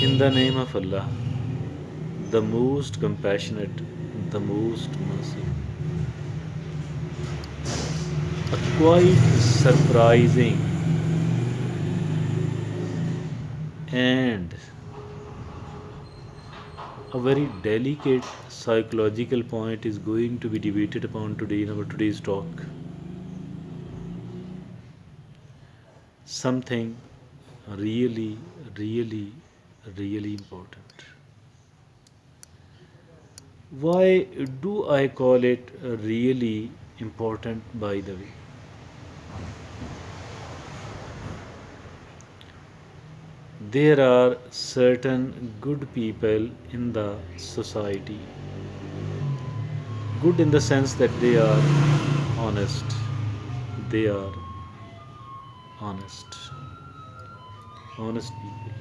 In the name of Allah, the most compassionate, the most merciful. A quite surprising and a very delicate psychological point is going to be debated upon today in our today's talk. Something really, really, really important. Why do I call it really important, by the way? There are certain good people in the society. Good in the sense that they are honest. They are honest. Honest people.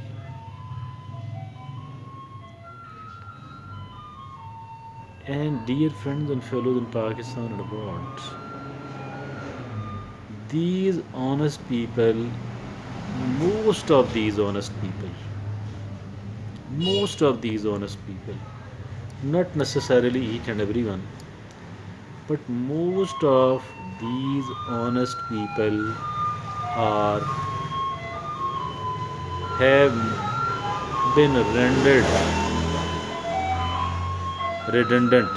And dear friends and fellows in Pakistan and abroad, these honest people, most of these honest people, not necessarily each and everyone, but most of these honest people are have been rendered redundant.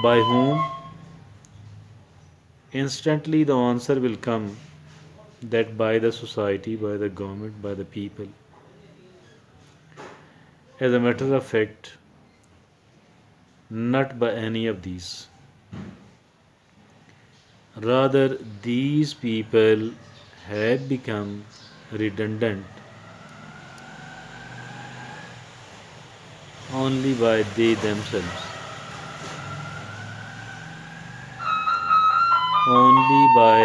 By whom? Instantly the answer will come that by the society, by the government, by the people. As a matter of fact, not by any of these. Rather, these people have become redundant only by they themselves. Only by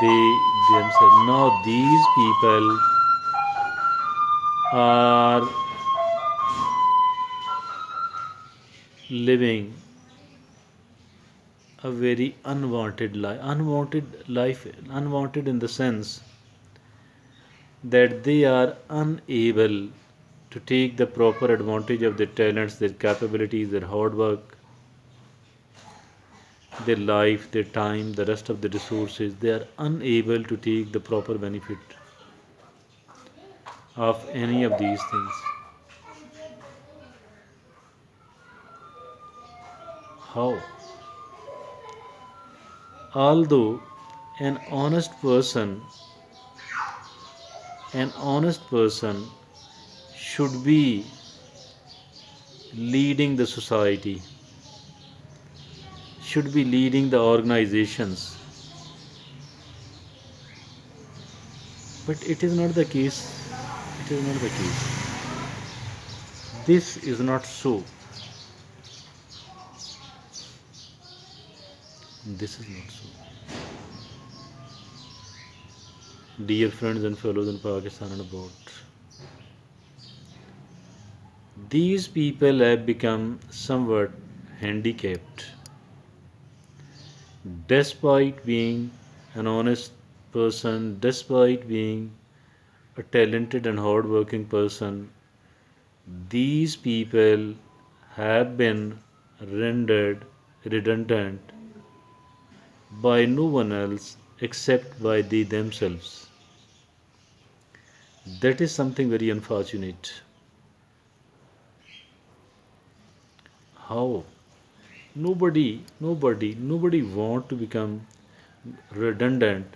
they themselves. Now, these people are living a very unwanted in the sense that they are unable to take the proper advantage of their talents, their capabilities, their hard work, their life, their time, the rest of the resources. They are unable to take the proper benefit of any of these things. How? Although an honest person, an honest person should be leading the society, should be leading the organizations, but it is not the case. It is not the case. This is not so. This is not so. Dear friends and fellows in Pakistan and abroad, these people have become somewhat handicapped. Despite being an honest person, despite being a talented and hardworking person, these people have been rendered redundant by no one else except by they themselves. That is something very unfortunate. How? Nobody want to become redundant.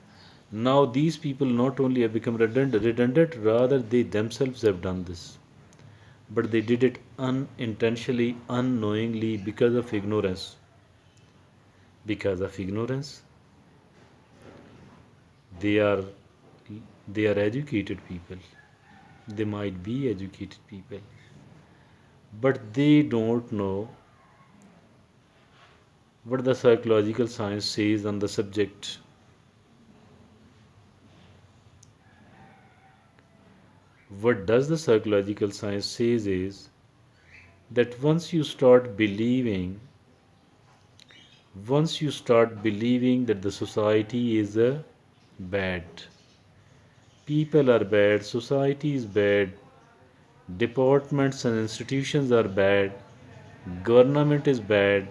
Now these people not only have become redundant, rather they themselves have done this. But they did it unintentionally, unknowingly, because of ignorance. Because of ignorance, they are they are educated people. They might be educated people, but they don't know what the psychological science says on the subject. What does the psychological science says is that once you start believing that the society is bad, People are bad, society is bad, departments and institutions are bad, government is bad.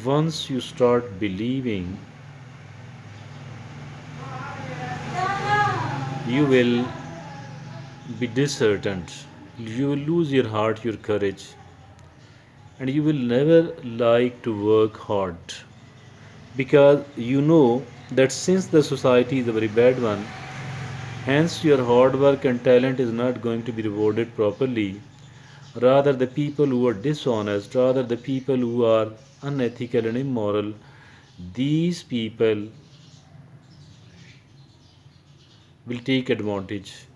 Once you start believing, you will be disheartened. You will lose your heart, your courage, and you will never like to work hard because you know that since the society is a very bad one, hence your hard work and talent is not going to be rewarded properly. Rather, the people who are dishonest, rather, the people who are unethical and immoral, these people will take advantage.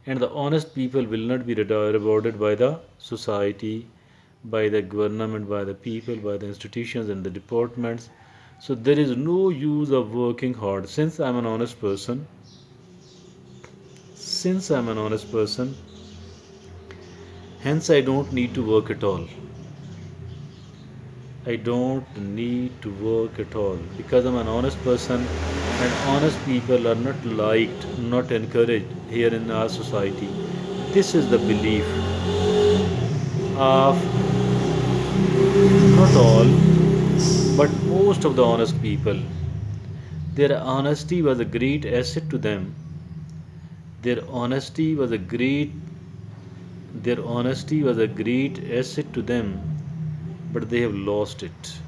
And the honest people will not be rewarded by the society, by the government, by the people, by the institutions and the departments. So there is no use of working hard. Since I'm an honest person, hence I don't need to work at all. I don't need to work at all because I'm an honest person, and honest people are not liked, not encouraged here in our society. This is the belief of not all, but most of the honest people. Their honesty was a great asset to them. Their honesty was a great their honesty was a great asset to them, but they have lost it.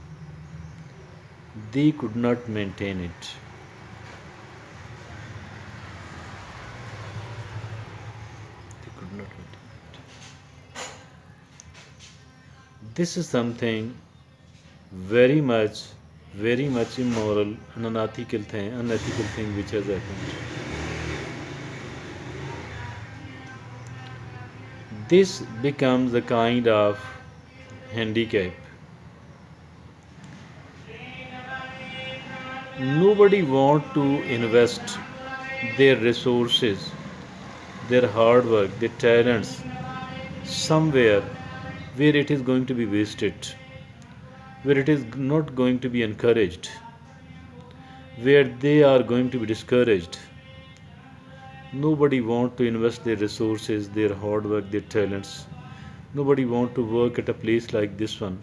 They could not maintain it. They could not maintain it. This is something very much, very much immoral and unethical thing which has happened. This becomes a kind of handicap. Nobody want to invest their resources, their hard work, their talents somewhere where it is going to be wasted, where it is not going to be encouraged, where they are going to be discouraged. Nobody want to invest their resources, their hard work, their talents. Nobody want to work at a place like this one.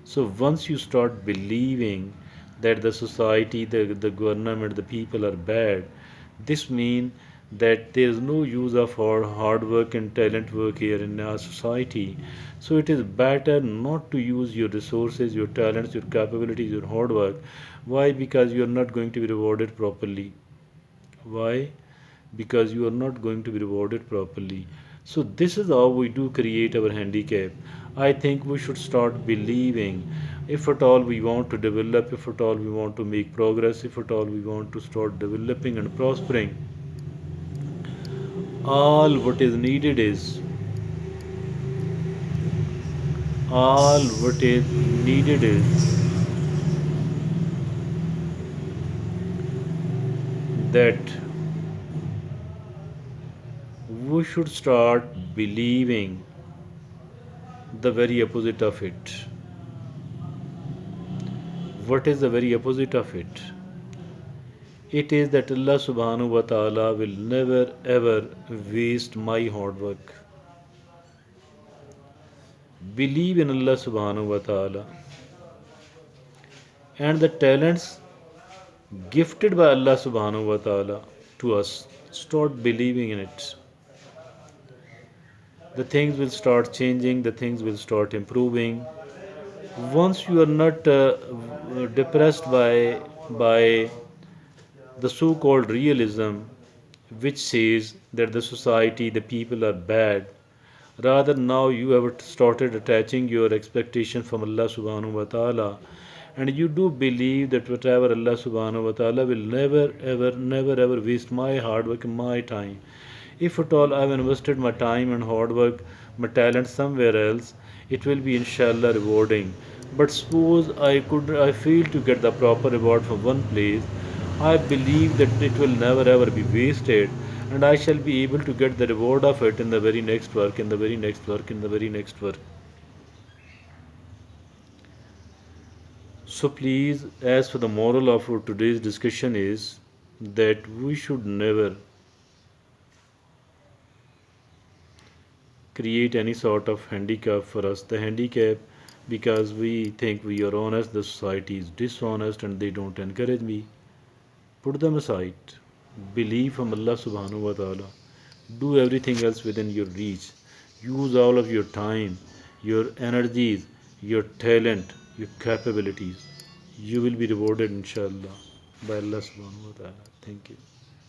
So once you start believing that the society, the government, the people are bad, this means that there is no use of hard work and talent work here in our society. So it is better not to use your resources, your talents, your capabilities, your hard work. Why? Because you are not going to be rewarded properly. Why? Because you are not going to be rewarded properly. So this is how we do create our handicap. I think we should start believing, if at all we want to develop, if at all we want to make progress, if at all we want to start developing and prospering, all what is needed is all what is needed is that we should start believing the very opposite of it. What is the very opposite of it? It is that Allah subhanahu wa ta'ala will never ever waste my hard work. Believe in Allah subhanahu wa ta'ala and the talents gifted by Allah subhanahu wa ta'ala to us. Start believing in it. The things will start changing, the things will start improving. Once you are not depressed by the so-called realism which says that the society, the people are bad, rather now you have started attaching your expectation from Allah subhanahu wa ta'ala, and you do believe that whatever Allah subhanahu wa ta'ala will never ever waste my hard work and my time. If at all I've invested my time and hard work, my talent somewhere else, it will be inshallah rewarding. But suppose I fail to get the proper reward from one place, I believe that it will never ever be wasted, and I shall be able to get the reward of it in the very next work, in the very next work, in the very next work. So please, as for the moral of our today's discussion is that we should never create any sort of handicap for us. The handicap because we think we are honest, the society is dishonest and they don't encourage me. Put them aside. Believe from Allah subhanahu wa ta'ala. Do everything else within your reach. Use all of your time, your energies, your talent, your capabilities. You will be rewarded inshallah by Allah subhanahu wa ta'ala. Thank you.